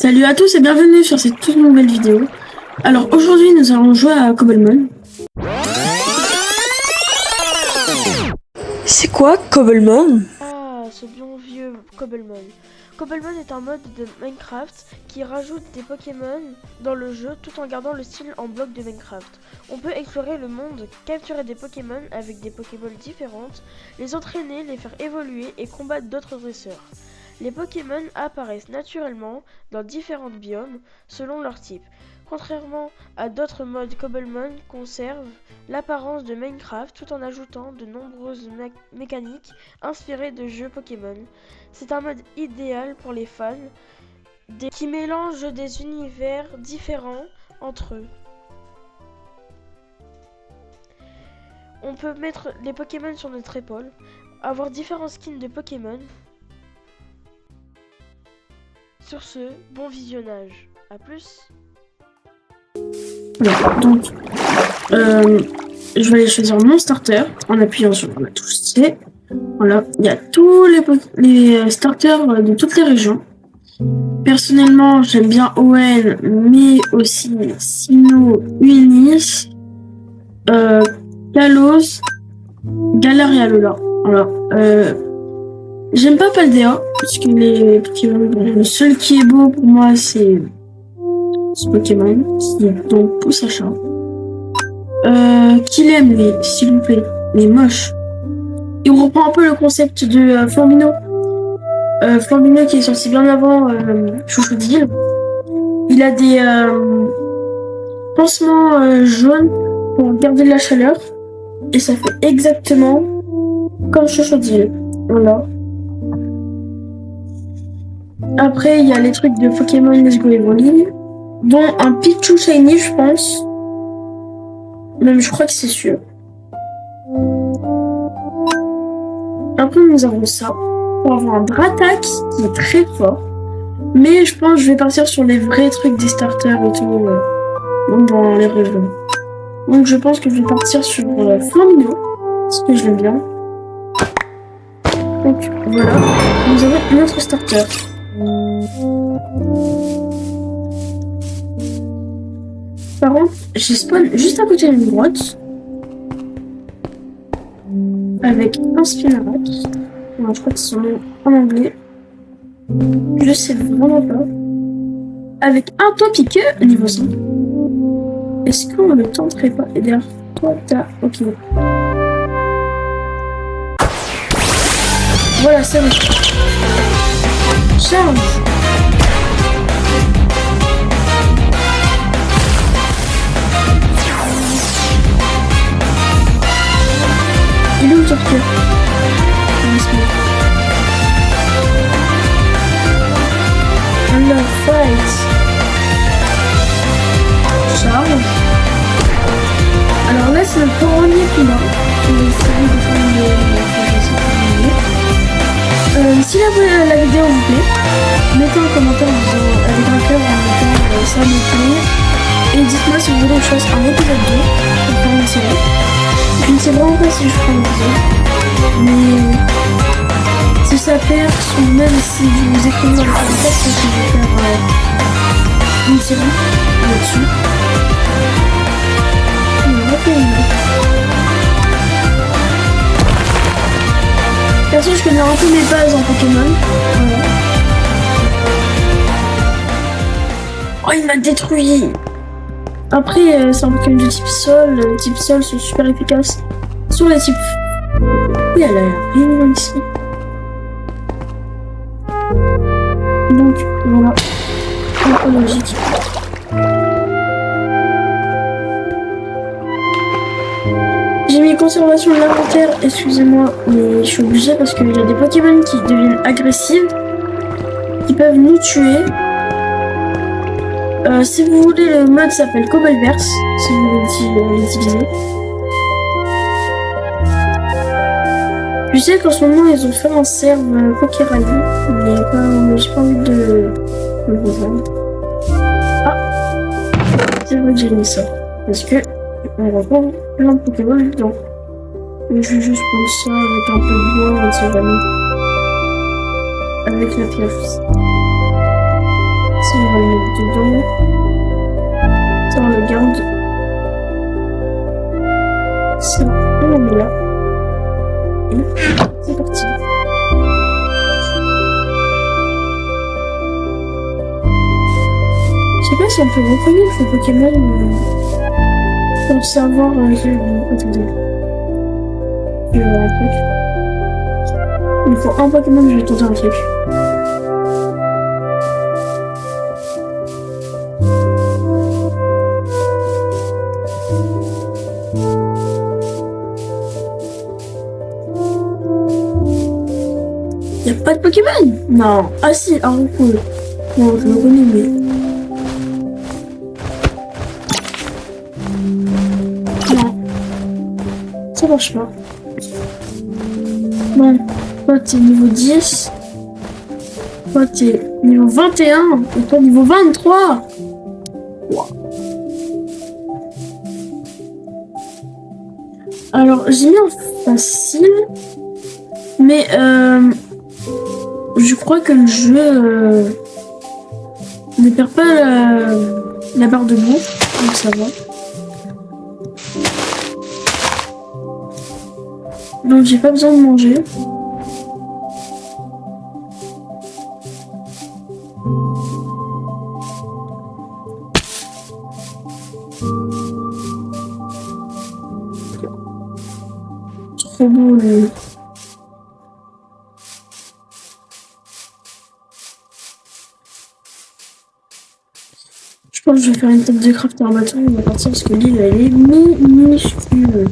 Salut à tous et bienvenue sur cette toute nouvelle vidéo. Alors aujourd'hui nous allons jouer à Cobblemon. C'est quoi Cobblemon? Ah, ce bon vieux Cobblemon. Cobblemon est un mode de Minecraft qui rajoute des Pokémon dans le jeu tout en gardant le style en bloc de Minecraft. On peut explorer le monde, capturer des Pokémon avec des Pokéballs différentes, les entraîner, les faire évoluer et combattre d'autres dresseurs. Les Pokémon apparaissent naturellement dans différents biomes selon leur type. Contrairement à d'autres modes, Cobblemon conserve l'apparence de Minecraft tout en ajoutant de nombreuses mécaniques inspirées de jeux Pokémon. C'est un mode idéal pour les fans qui mélangent des univers différents entre eux. On peut mettre les Pokémon sur notre épaule, avoir différents skins de Pokémon. Sur ce, bon visionnage. A plus. Voilà, donc je vais aller choisir mon starter en appuyant sur la touche C. Voilà, il y a tous les starters de toutes les régions. Personnellement, j'aime bien Owen, mais aussi Sinnoh, Unis, Kalos, Galar et Alola. Voilà. J'aime pas Paldea, parce que les Pokémon, le seul qui est beau pour moi, c'est ce Pokémon, qui est donc Poussachat. Qui l'aime, lui, s'il vous plaît. Il est moche. Et on reprend un peu le concept de Flambino. Flambino qui est sorti bien avant Chouchoudil. Il a des pansements jaunes pour garder la chaleur. Et ça fait exactement comme Chouchoudil. Voilà. Après, il y a les trucs de Pokémon Let's Go Evolve, dont un Pichu Shiny, je pense. Même, je crois que c'est sûr. Après, nous avons ça, pour avoir un Dratak qui est très fort. Mais je pense que je vais partir sur les vrais trucs des starters et tout, dans les régions. Donc, je pense que je vais partir sur Flambino, parce que je l'aime bien. Donc, voilà. Nous avons notre starter. Par contre, j'ai spawn juste à côté d'une grotte avec un Spinarak. Non, je crois que c'est son nom en anglais. Je sais vraiment pas. Avec un Topique niveau 5. Est-ce qu'on ne le tenterait pas? Et derrière toi, t'as. Ok. Voilà, c'est bon. Charge. Il est où ton cœur? Alors, fight. Charge. Alors là, c'est le premier combat. Je vais essayer de faire si la vidéo vous plaît, mettez un commentaire avec un cœur en mettant ça me plaît. Et dites-moi si vous voulez que je fasse un épisode 2 pour faire une série. Je ne sais vraiment pas si je ferai un épisode. Mais si ça perce ou même si vous écrivez dans le commentaire, je vais faire une série là-dessus. Perso, je connais un peu mes bases en Pokémon. Voilà. Oh, il m'a détruit. Après, c'est un Pokémon de type sol. Les types sol sont super efficaces sur les types. Il a l'air rien ici. Donc, voilà. Un peu logique. J'ai mis conservation de l'inventaire, excusez-moi, mais je suis obligée parce qu'il y a des Pokémon qui deviennent agressifs, qui peuvent nous tuer. Si vous voulez, le mode s'appelle Cobbleverse, si vous voulez l'utiliser. Je sais qu'en ce moment, ils ont fait un serve Pokérally, mais j'ai pas envie de le rejoindre. Ah, c'est vrai que j'ai mis ça, parce que on va prendre plein de Pokémon dedans. Mais je vais juste prendre ça avec un peu de bois, on ne sait jamais. Avec la pioche. Ça, on va le mettre dedans. Ça, on le garde. Ça, on le met là. Et c'est parti. Je sais pas si on peut reconnaître les Pokémon pour savoir. Attendez. Je vais voir un truc. Il me faut un Pokémon, je vais tenter un truc. Y'a pas de Pokémon? Non. Ah si, un Roucoule. Bon, je le connais, mais... Non. Ça marche pas. Bon. Toi, t'es niveau 10. Toi, t'es niveau 21. Et toi, niveau 23. Wow. Alors, j'ai mis en facile. Mais, je crois que le jeu ne perd pas la barre de bouffe, donc ça va. Donc j'ai pas besoin de manger. Trop beau le... Je pense que je vais faire une tête de craft en bâton, on va partir parce que l'île elle est minuscule.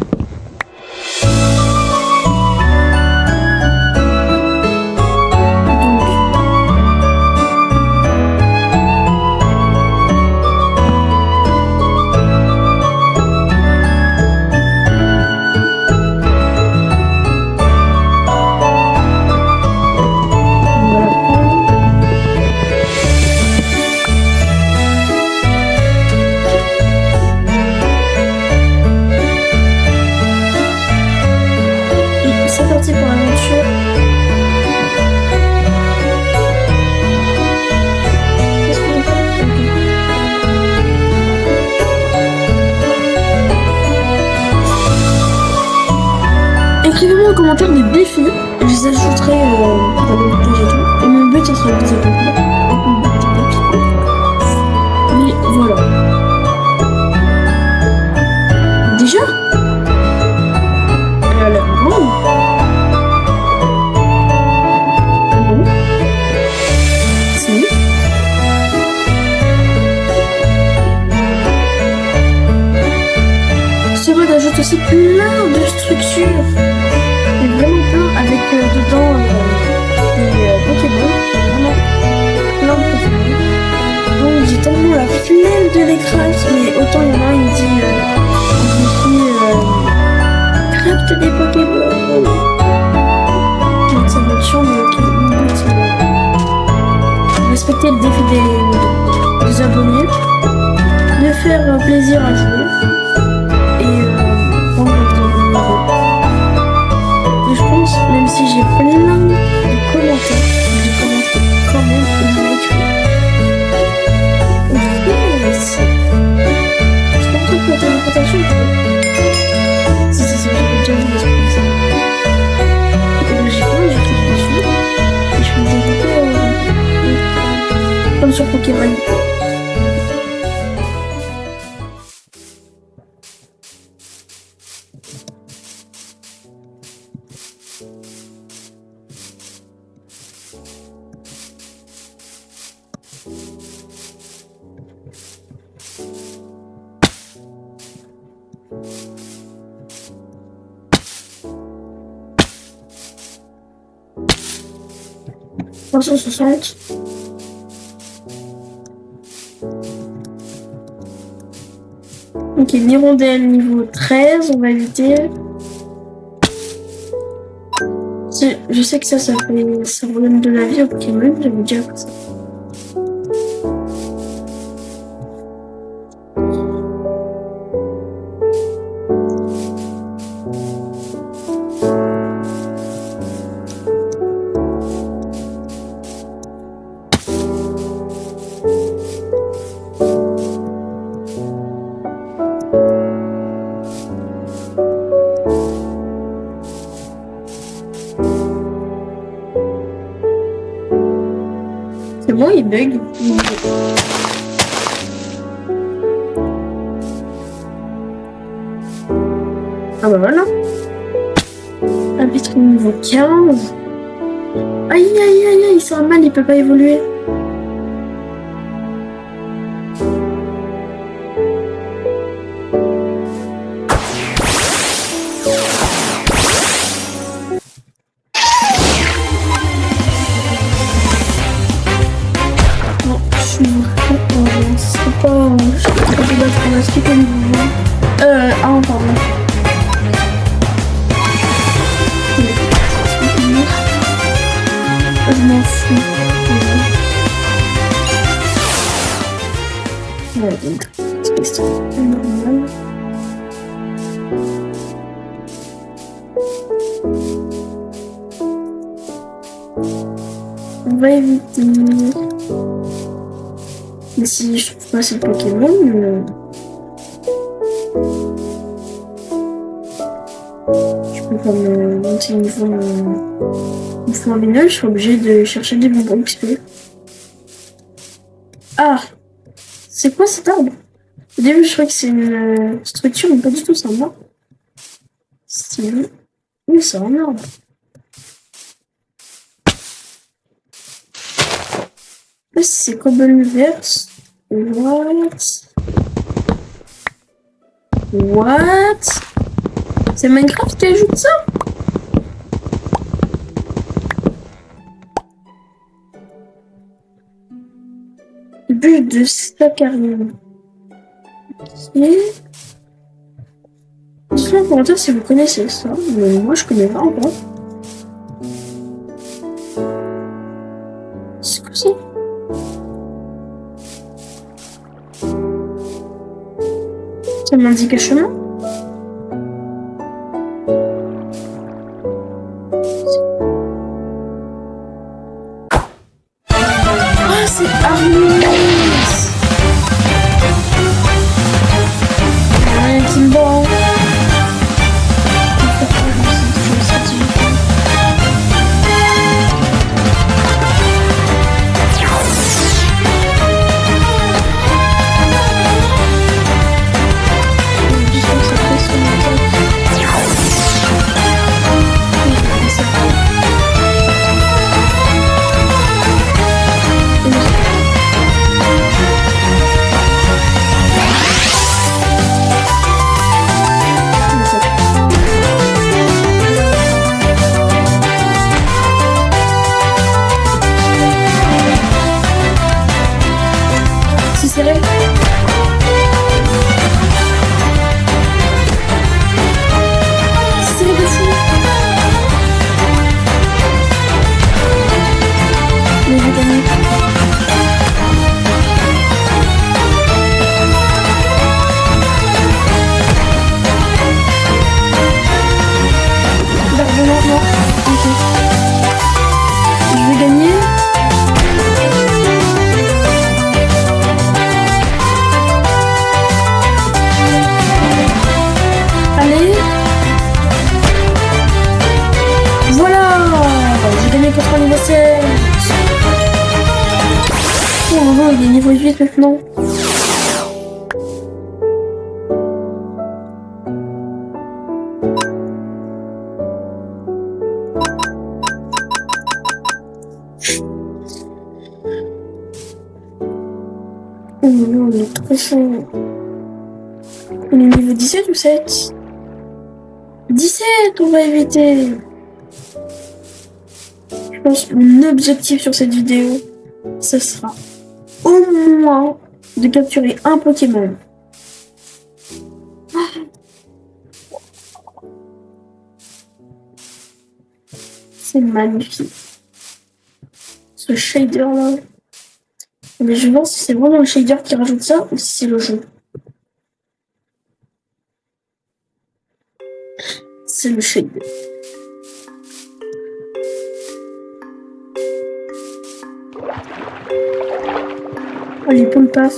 Écrivez-moi en commentaire des défis, je les ajouterai dans le montage et tout. Et mon but, ça sera de les accomplir. Mais voilà. Déjà elle a l'air grande. Non. Si. Ce mode ajoute aussi plein de structures. Il y a vraiment plein avec dedans des Pokémon. Vraiment plein de Pokémon. Donc j'ai tellement la flemme de les craft, mais autant il y en a, il me dit craft des Pokémon. Donc ça va être chiant, mais ok, mon but c'est de respecter le défi des abonnés, de faire plaisir à jouer et prendre de nouveaux. Je pense, même si j'ai plein de commentaires, j'ai commenté quand même et je l'ai écrit. C'est pas un truc pour téléportation, si j'avais déjà vu des trucs comme ça. Et logiquement, je clique dessus et je vais me développer comme sur Pokémon. $360. Ok, l'hirondelle niveau 13, on va éviter. Je sais que ça redonne de la vie au Pokémon, j'avais déjà fait ça. bug. Ah bah voilà. Arbitre niveau 15. Aïe aïe aïe aïe, c'est un mal, il peut pas évoluer. Non, je suis vraiment... C'est pas... Je sais pas si on va skipper le niveau 1, pardon. Je m'en fous. Ouais, donc, c'est normal. On va éviter. Mais si je trouve pas ces Pokémon, je peux pas me monter niveau mineur, je suis obligée de chercher des bonbons XP. Ah! C'est quoi cet arbre? Au début, je croyais que c'est une structure, mais pas du tout, c'est un arbre. Oui, c'est un arbre. C'est Cobbleverse. What? C'est Minecraft qui ajoute ça? But de saccharine. Ok. Dites-moi en commentaire si vous connaissez ça. Mais moi, je connais pas encore. C'est quoi ça? Ça m'indique un chemin? Ah, c'est Armis! Ouais, Timbo! Oh, il est niveau 8 maintenant. Oh non, on est trop chaud. On est niveau 17 ou 7? 17, on va éviter. Je pense que mon objectif sur cette vidéo, ce sera au moins de capturer un Pokémon. C'est magnifique. Ce shader là. Mais je me demande si c'est vraiment le shader qui rajoute ça ou si c'est le jeu. C'est le shader. Allez, pour le paf.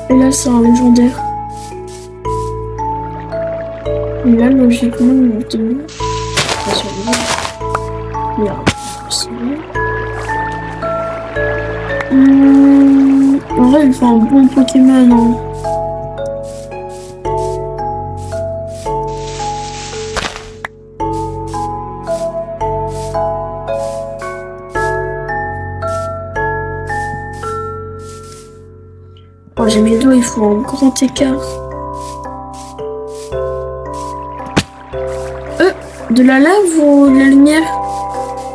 Et là, c'est un légendaire. Et là, logiquement, on te... pas sur le merde. C'est bon. En vrai, il faut un bon Pokémon. Hein. Oh, j'ai mes doigts, il faut un grand écart. De la lave ou de la lumière?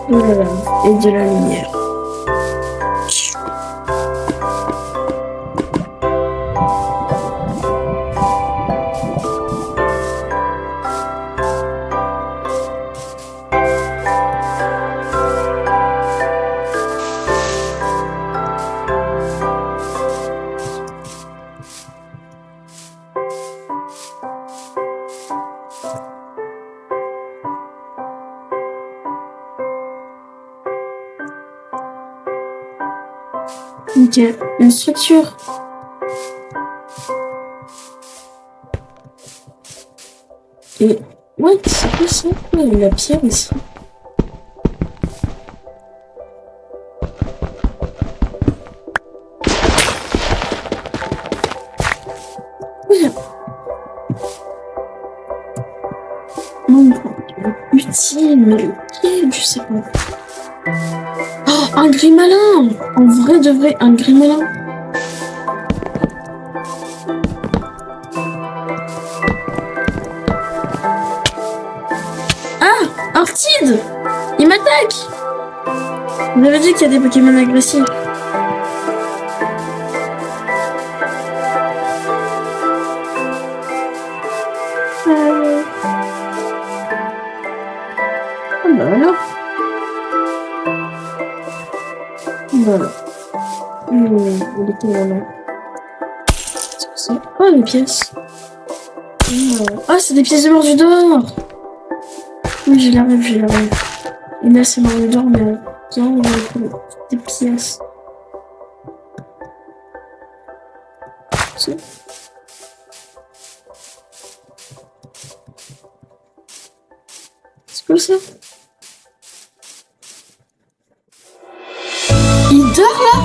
De la lave et de la lumière. Ok, une structure. Et... what? C'est quoi ça? Ouais, il y a la pierre ici. Ouais. Non, utile, mais lequel? Je sais pas. Oh, un Grimalin! En vrai de vrai, un Grimalin. Ah! Artide! Il m'attaque! On avait dit qu'il y a des Pokémon agressifs. Ah bah alors. Voilà. Il était là. C'est ça. Oh, les pièces. Ah, c'est des pièces de Mordudor. Oui, j'ai la rêve, j'ai la rêve. Et là, c'est Mordudor, mais bien, on a des pièces. C'est quoi ça? Il dort là?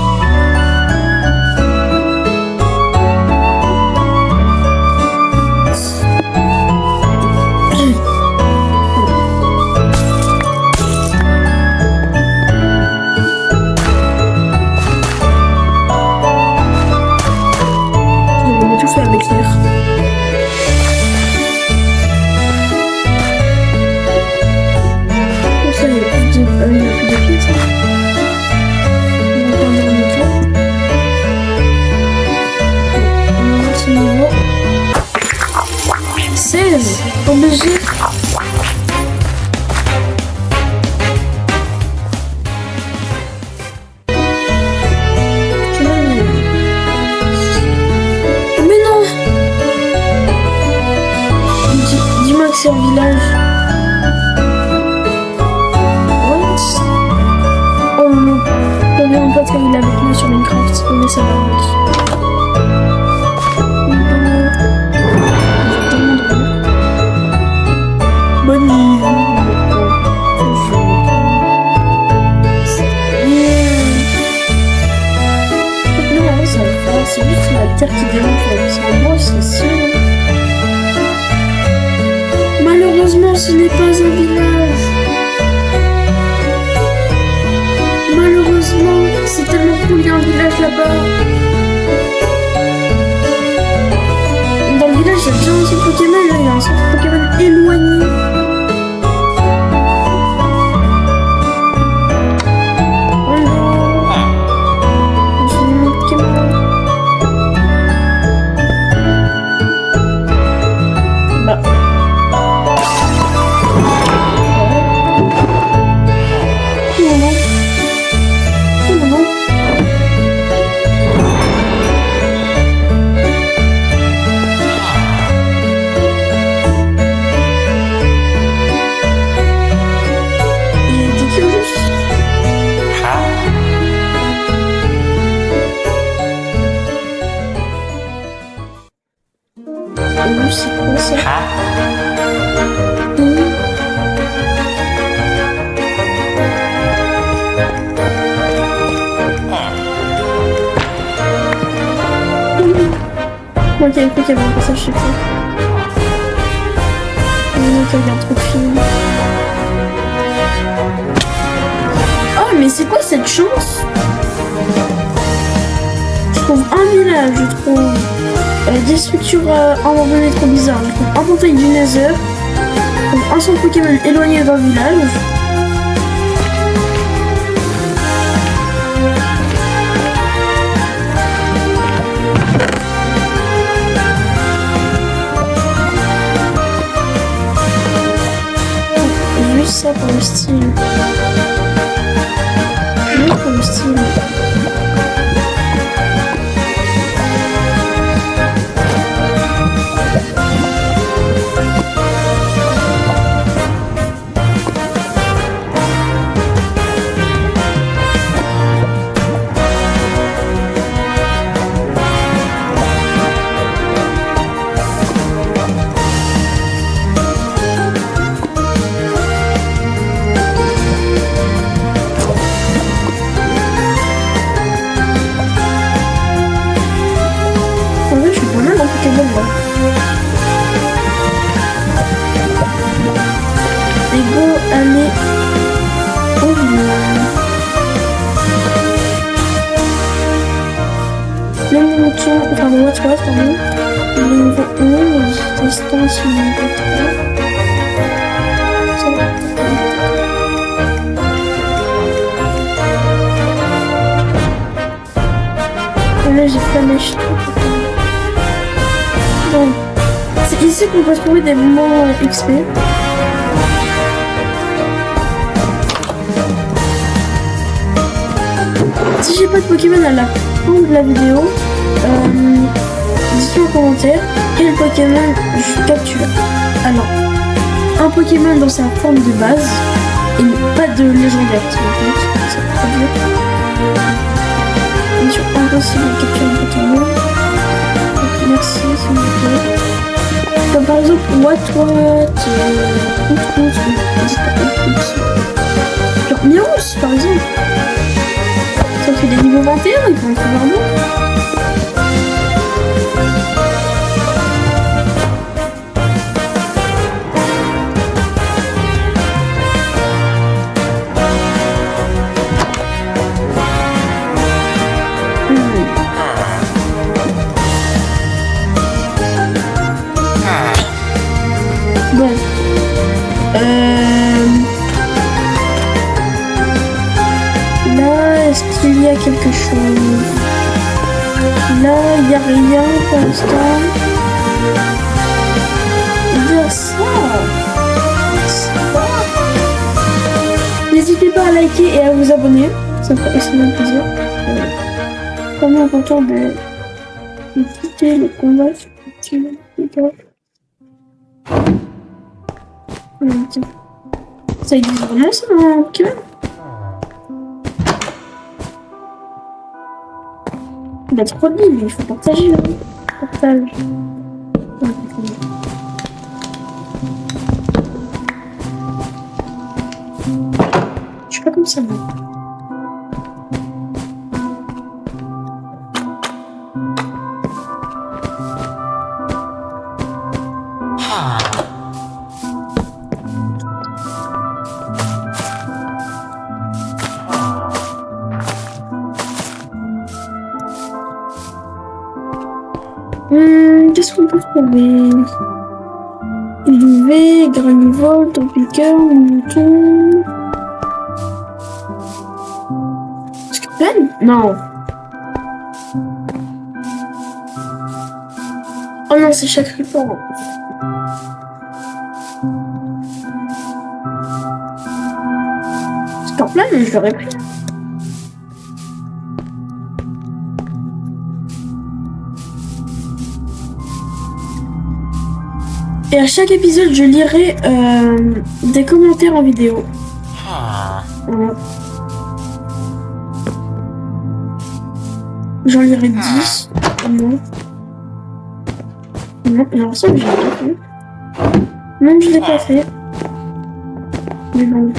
On a tout fait avec l'air. Comme ça, il n'y a plus de pièces. Niveau 16 obligé. Mais non. Dis-moi que c'est un village. What? Oh non, j'avais un pote qui est avec moi sur Minecraft, mais ça va. Bonne nuit. Non, ça va, c'est juste la terre qui dérange. C'est un bois, c'est sûr. Malheureusement, ce n'est pas un village. Malheureusement, c'est tellement cool, il y a un village là-bas. Dans le village, il y a déjà un seul Pokémon, là, il y a un centre Pokémon éloigné. plus, c'est quoi ça? Moi qui avais cru qu'il y avait un passage secret. Moi qui regarde trop de films. Oh mais c'est quoi cette chance? Je trouve un village, je trouve des structures abandonnées trop bizarres, je trouve un portail du Nether, je trouve un centre Pokémon éloigné d'un village. Juste ça pour le style. Juste pour le style. Et go aller au village. Le mouton, enfin le Watchwatch, pardon. Le niveau 11, distance niveau 3. Là j'ai pas mes jetons. Donc, c'est ici qu'on peut trouver des moments XP. Si j'ai pas de Pokémon à la fin de la vidéo, dites-moi en commentaire quel Pokémon je capture. Alors, un Pokémon dans sa forme de base et pas de légendaire, c'est trop dur. Bien sûr, impossible de capturer un Pokémon. Donc, merci, s'il vous plaît. Comme par exemple, genre Mirous, par exemple. Ça fait des niveaux 21, ils vont être vraiment. Bon. Là, est-ce qu'il y a quelque chose? Là, il n'y a rien pour l'instant. Bien ça. N'hésitez pas à liker et à vous abonner. Ça me ferait extrêmement plaisir. Vraiment content de quitter le combat. Ça existe vraiment ça dans Pokémon? Il a trop de lignes, il faut partager. Partage. Je suis pas comme ça, moi. Qu'est-ce qu'on peut trouver? UV, Granivol, Tropiqueur, Mouton. Scorpion? Non. Oh non, c'est chaque report. Scorpion, mais je l'aurais pris. Et à chaque épisode, je lirai des commentaires en vidéo. Voilà. J'en lirai 10 au moins. Non, alors ça, j'ai pas fait. Non, je l'ai pas fait. Mais bon.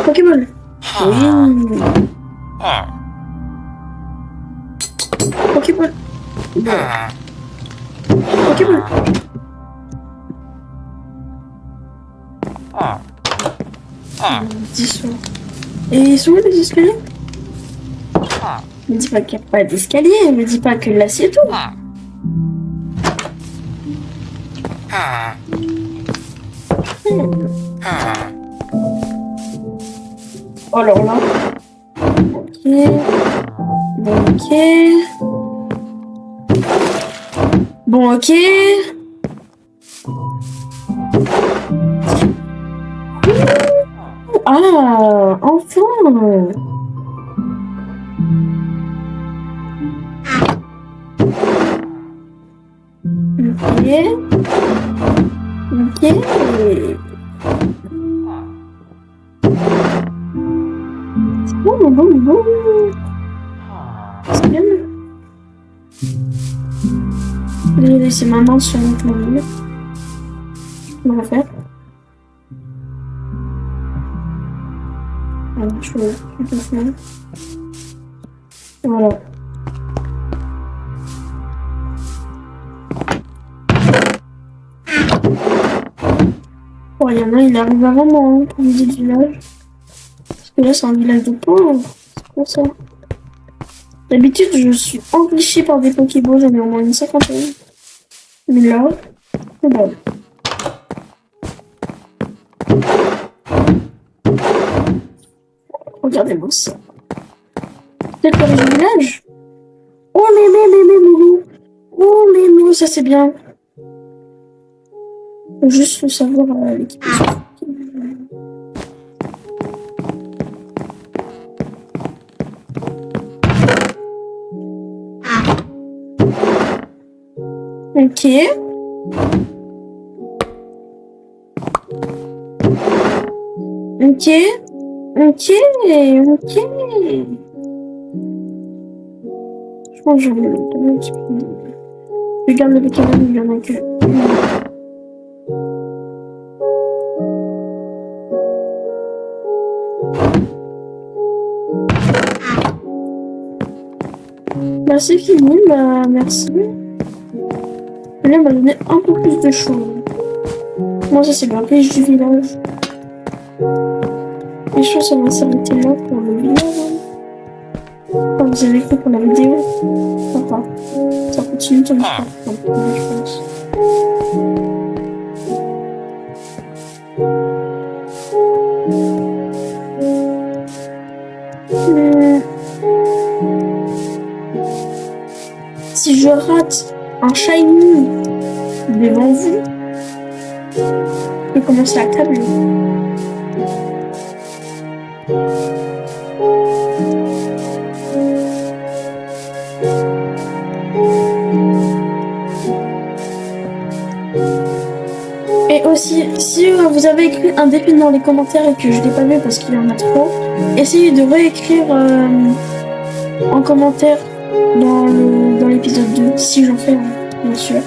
Pokéball. Oui. Pokéball. Bon. Pokéball. Et ils sont où les escaliers? Me dis pas qu'il n'y a pas d'escalier, me dis pas que là c'est tout. Oh alors là. Ok. Bon, ok. Bon, ok. Ah, enfin. Ok. Ok. C'est bon. C'est bien. Je vais laisser ma main sur mon clavier. On va faire. Voilà, je vais tout doucement. Voilà. Oh, il y en a, il arrive avant moi, hein, pour viser le village. Parce que là, c'est un village de pauvres. C'est pour ça. D'habitude, je suis enrichie par des Pokéballs, j'en ai au moins une cinquantaine. Mais là, c'est bon. Regardez-moi ça. Peut-être pour le village. Oh lolo. Oh lolo, ça c'est bien. Faut juste savoir l'équipe. Ok. Je pense que je vais me donner un petit peu. Je garde le Pokémon, il y en a que. Bah c'est fini, bah merci. Là, on m'a donné un peu plus de choses. Moi, ça c'est la pêche du village. Et je pense que ça va s'arrêter là pour le village. Comme vous avez fait pour la vidéo. Enfin, ça continue tant que je pense. Si je rate un shiny devant vous, je peux commencer à tabler. Et aussi, si vous avez écrit un défi dans les commentaires et que je l'ai pas vu parce qu'il y en a trop, essayez de réécrire en commentaire dans l'épisode 2, si j'en fais, bien sûr.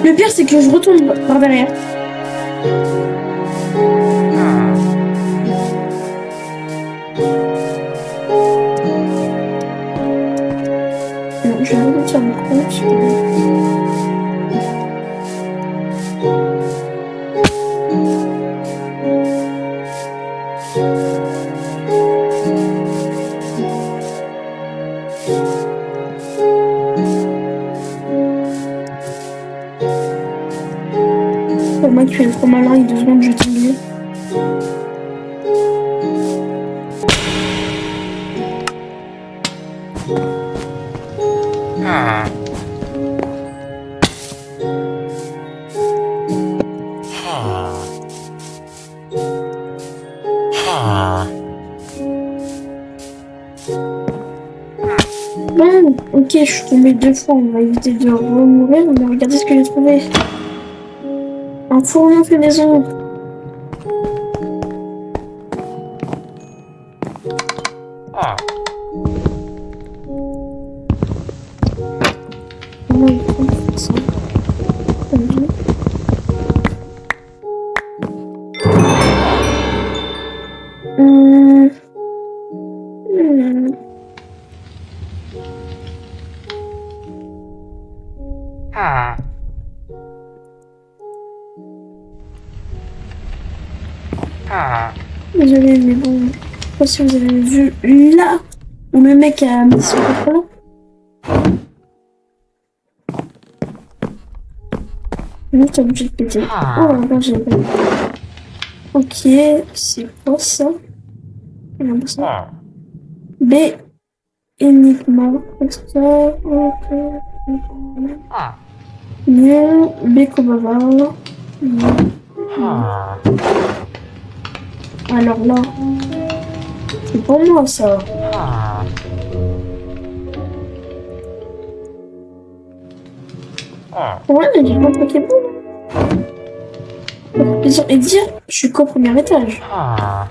Le pire, c'est que je retourne par derrière. Non, je vais revenir sur mon compte. Pour moi qui est trop malin, il y a 2 secondes, je vais t'oublier. je suis tombée 2 fois, on va éviter de remourir, mais regardez ce que j'ai trouvé. Un fourneau fait maison. Comment il faut faire ça? Hum. Hum. Désolé, mais bon, je sais pas si vous avez vu là où le mec a mis son copain. Juste t'es obligé de péter. Oh là là, j'ai pas vu. Ok, c'est quoi ça? Regarde ça. B. Enigma. Extra. Ok. Nul. B. Kobava. Alors là, c'est pour moi ça. Ouais, il y a pas de Pokémon. Et dire, je suis qu'au premier étage. Là,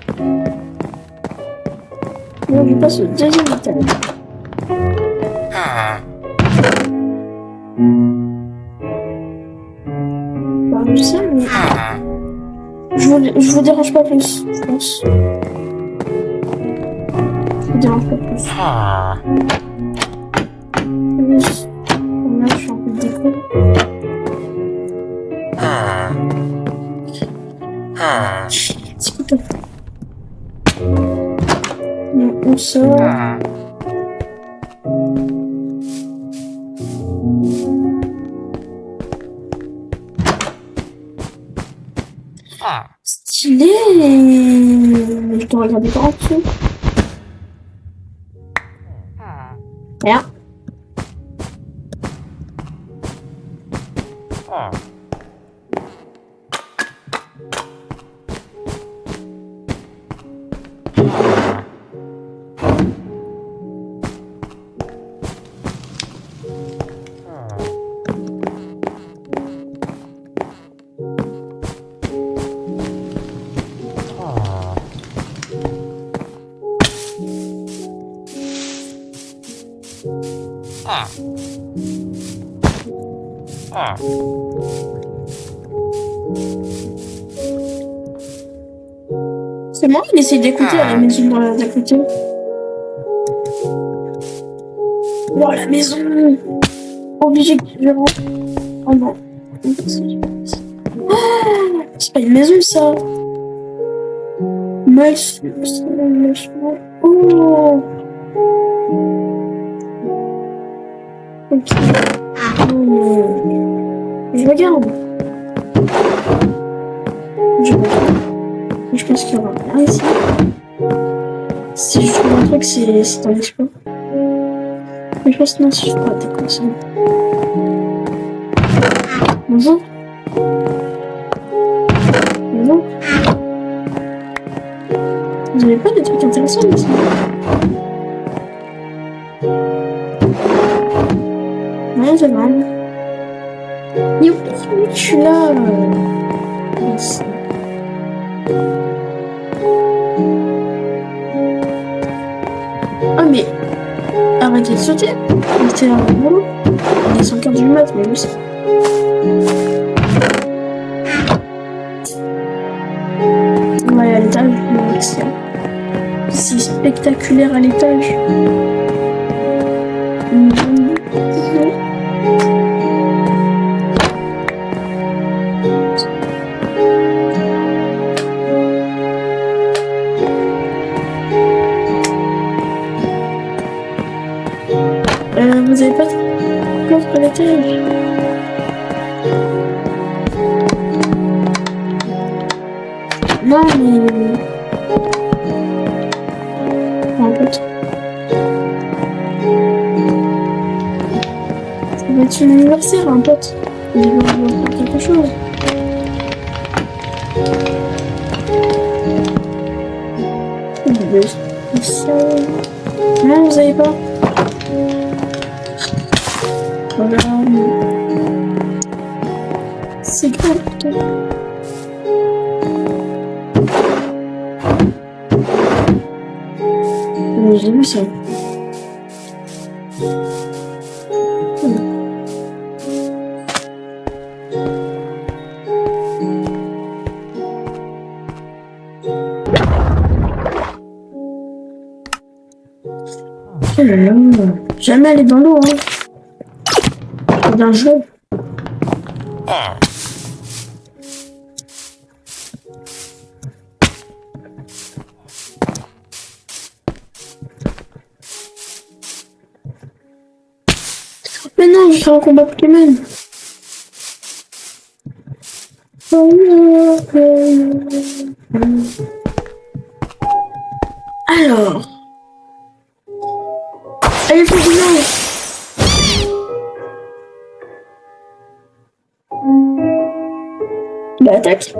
je passe au deuxième étage. Bah, je sais, mais je vous dérange pas plus, je pense. Je vous dérange pas plus. Là, je suis un peu déco. Petit coup de top. Donc, on sort. Stylé. Mais je dois regarder par en dessous. Rien. C'est moi qui essaie d'écouter à la maison d'à côté. Oh la maison! Obligé que je rentre. Oh non. Ah, c'est pas une maison ça! Oh! Ok. Je regarde. Je pense qu'il y aura rien ici. Si je trouve un truc, c'est un exploit. Mais je pense que non, si je trouve des conseils. Bonjour. Bonjour. Vous avez pas des trucs intéressants ici? Non, c'est vrai. Mais oui, je suis là. Merci. Ah mais arrêtez de sauter. C'était un boulot. Il est 5h du mat, mais aussi. Ouais, à l'étage, c'est spectaculaire à l'étage. Vous avez pas de coffre à l'étage? Non, mais... En fait... Ça va être une anniversaire, un pote. Il va faire quelque chose. Non, vous avez pas. Voilà. C'est grave. J'ai vu ça. Oh là là, jamais aller dans l'eau, hein. C'est dangereux. Mais non, je fais un combat Pokémon. Alors. Allez, faut que bah, attaque.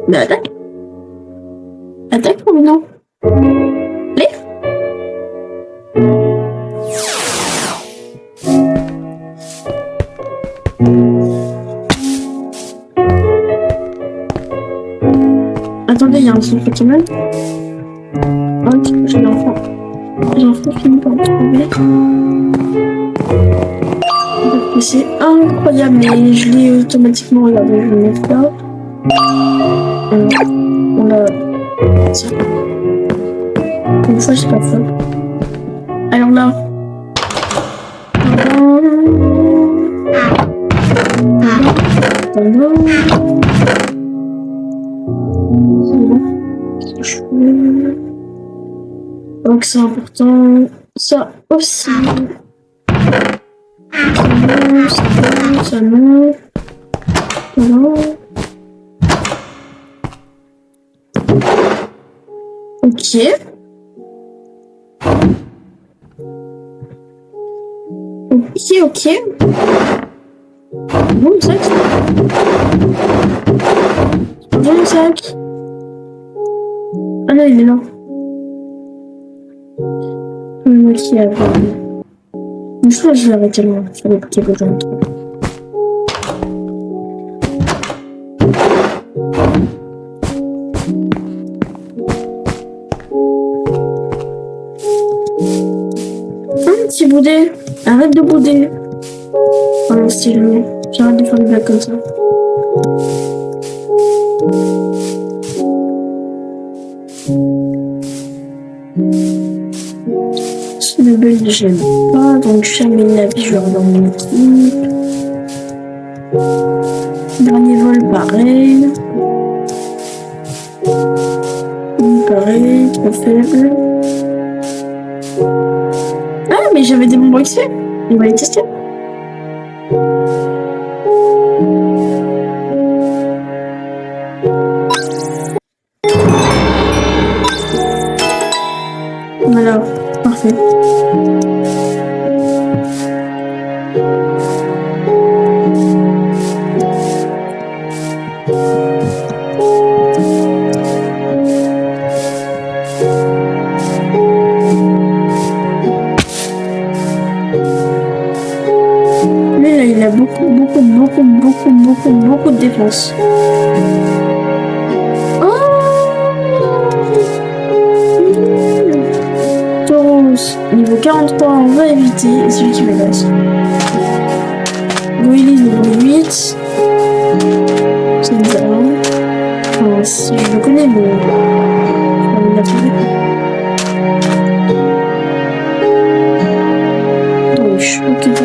Bah, attaque. Attaque ou non? Allez. Attendez, il y a un seul Pokémon. Ok, j'ai l'enfant. J'ai enfin fini par le trouver. C'est incroyable, mais je l'ai automatiquement là, donc je vais le mettre là. On a ça. Une fois, j'ai pas fait. Alors là. Donc c'est important. Ça aussi. Ça non. Voilà. Ok. Ok. Bon, sac. Bon, sac. Ah non, il est là. Qui a je crois que je vais arrêter loin sur les Pokémon. Petit boudet, arrête de bouder. Oh, c'est long. J'arrête de faire des blagues comme ça. Le build, je l'aime pas, donc jamais la vie, je vais dans mon équipe. Dernier vol, pareil. Pareil, trop faible. Ah, mais j'avais des bonbons XP. On va les tester. Voilà, parfait. Mais là, il a beaucoup de défense. Niveau 43, on va éviter, et celui qui me reste. Willy niveau 8. C'est bizarre. Enfin, si je le connais, mais. On l'a trouvé. Donc, je suis ok de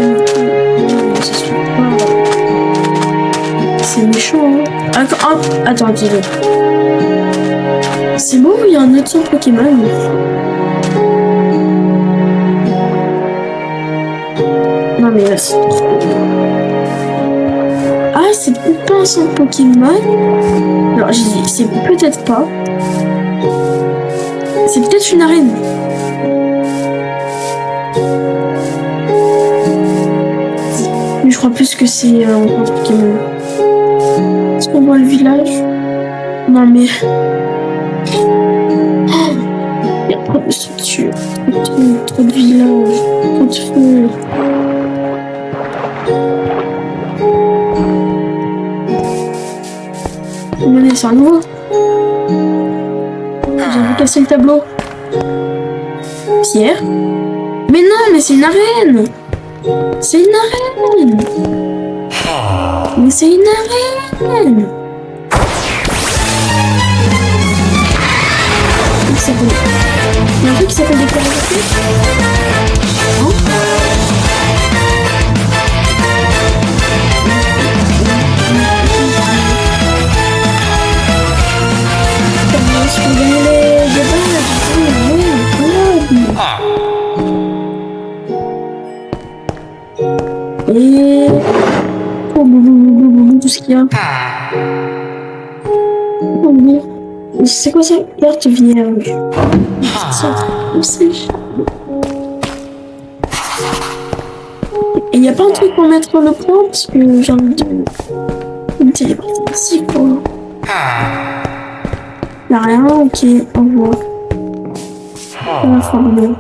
c'est méchant, hein. Attends. C'est beau, il y a un autre son Pokémon. Non mais là c'est trop... Ah c'est peut-être pas un son Pokémon. Alors j'ai dit c'est peut-être pas. C'est peut-être une arène. Mais je crois plus que c'est un Pokémon. Est-ce qu'on voit le village? Non mais... Trop de structures, trop de villages, trop de feux. Venez, c'est un nouveau. J'ai vu casser le tableau. Pierre. Mais non, mais c'est une arène. C'est une arène. Mais c'est une arène. Il y a un truc qui s'appelle des chorégraphies. Hein? Je peux gagner les débats. Et tout ce qu'il y a. Oh, oui. C'est quoi ça? Carte vierge. Et y a pas un truc pour mettre le point parce que j'ai envie de me téléporter ici quoi. Y'a rien, ok, au revoir. La formule.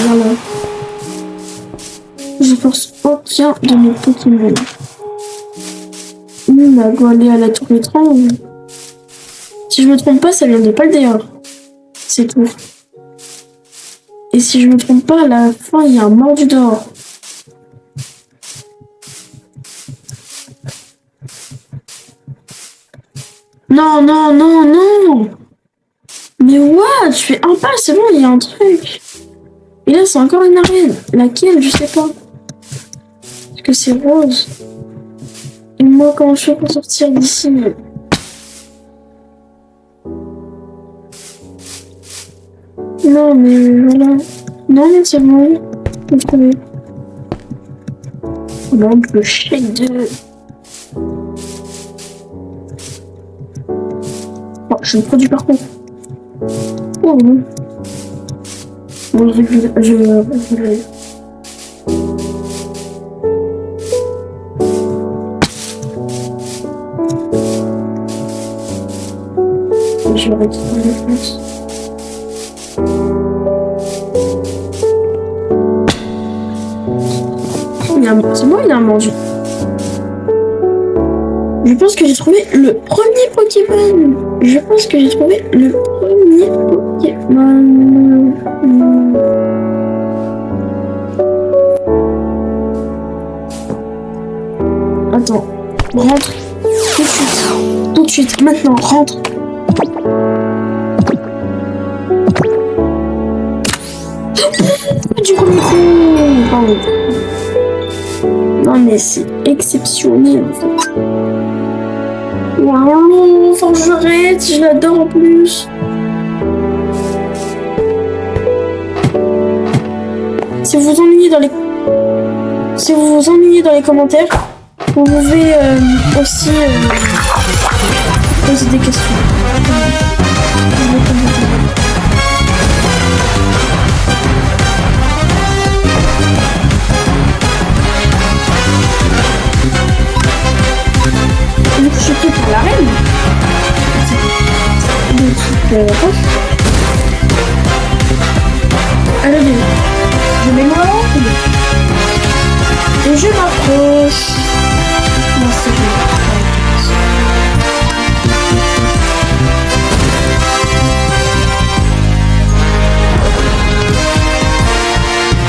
Voilà. Je force aucun de mes Pokémon. On doit aller à la tour étrange. Si je me trompe pas, ça vient de Paldea. C'est tout. Et si je me trompe pas, à la fin, il y a un mordu d'or. Non, non, non, non. Mais what? Je fais un pas, c'est bon, il y a un truc. Et là, c'est encore une arène. Laquelle? Je sais pas. Est-ce que c'est rose? Et moi, comment je fais pour sortir d'ici? Non, mais voilà. Non, c'est bon. J'ai trouvé. Donc, le shake de... Oh, je ne produis par contre. Oh non. Bon, je vais récupérer les places. C'est moi, il y a un mordu. Je pense que j'ai trouvé le premier Pokémon. Je pense que j'ai trouvé le premier Pokémon. Attends, rentre. Tout de suite. Tout de suite, maintenant, rentre. Du premier coup. Pardon. Non mais c'est exceptionnel en fait. Waouh, forgerette, je l'adore en plus. Si vous vous ennuyez dans les commentaires, vous pouvez aussi poser des questions. Je suis pour la reine. Allez, je mets moi et je m'approche. Non, c'est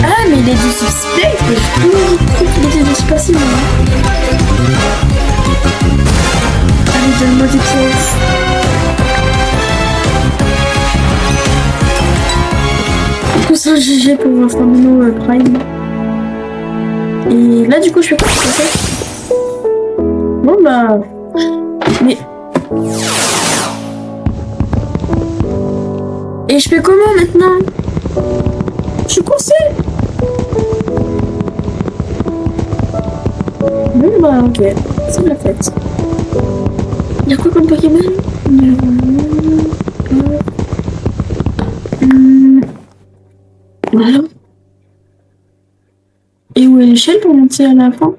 ah, mais il est du suspect. J'ai toujours cru qu'il était du passif. Allez, donne-moi des pièces. Du coup, c'est un GG pour un Flamino Prime. Et là, du coup, je fais quoi? Bon, bah... Mais... Et je fais comment maintenant? Je suis coincée. Bon, bah, ok. C'est la fête. Il y a quoi comme Pokémon? Voilà. Et où est l'échelle pour monter à la fin?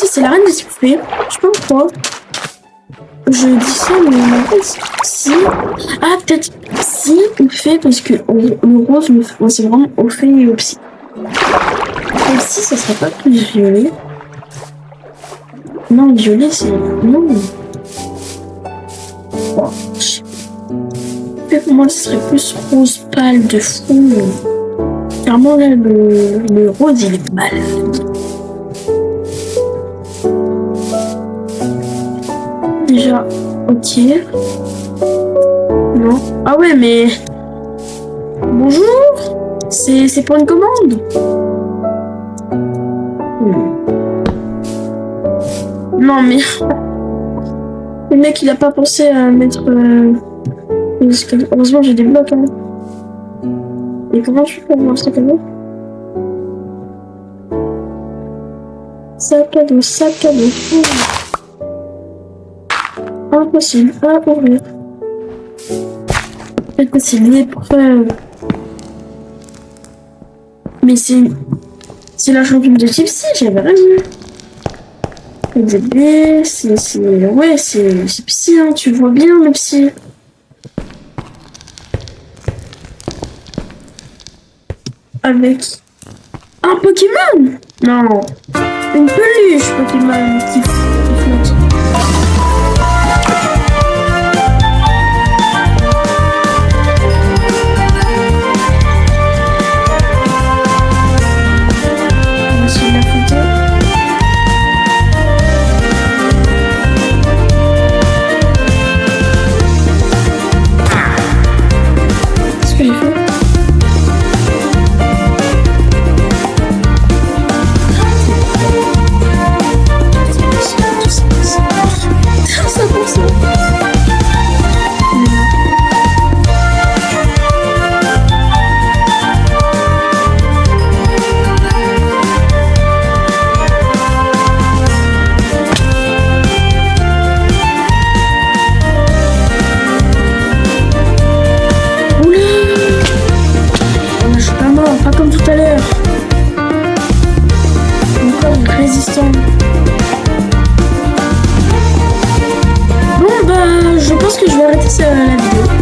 si c'est la reine des poupées. Je sais pas pourquoi. Je dis ça, mais en fait, si. Ah, peut-être si, on fait, parce que le rose, c'est vraiment au fait et au psy. Et si, ça serait pas plus violet. Non, violet, c'est. Non. Bon, pour moi, ce serait plus rose pâle de fou. Clairement, là, le rose, il est mal. Déjà, ok. Non. Ah ouais, mais... Bonjour. C'est pour une commande. Non, mais... Le mec, il a pas pensé à mettre... Heureusement, j'ai des blocs, hein. Et comment je fais pour voir sac à dos? Sac à dos, sac à dos. Impossible à ouvrir. Impossible, l'épreuve. Mais c'est la championne de type C, j'avais raison. Le bébé, ouais, c'est psy, hein, tu vois bien le psy. Avec un Pokémon? Non, une peluche Pokémon qui flotte. Pas comme tout à l'heure. Encore résistant. Bon bah je pense que je vais arrêter la vidéo.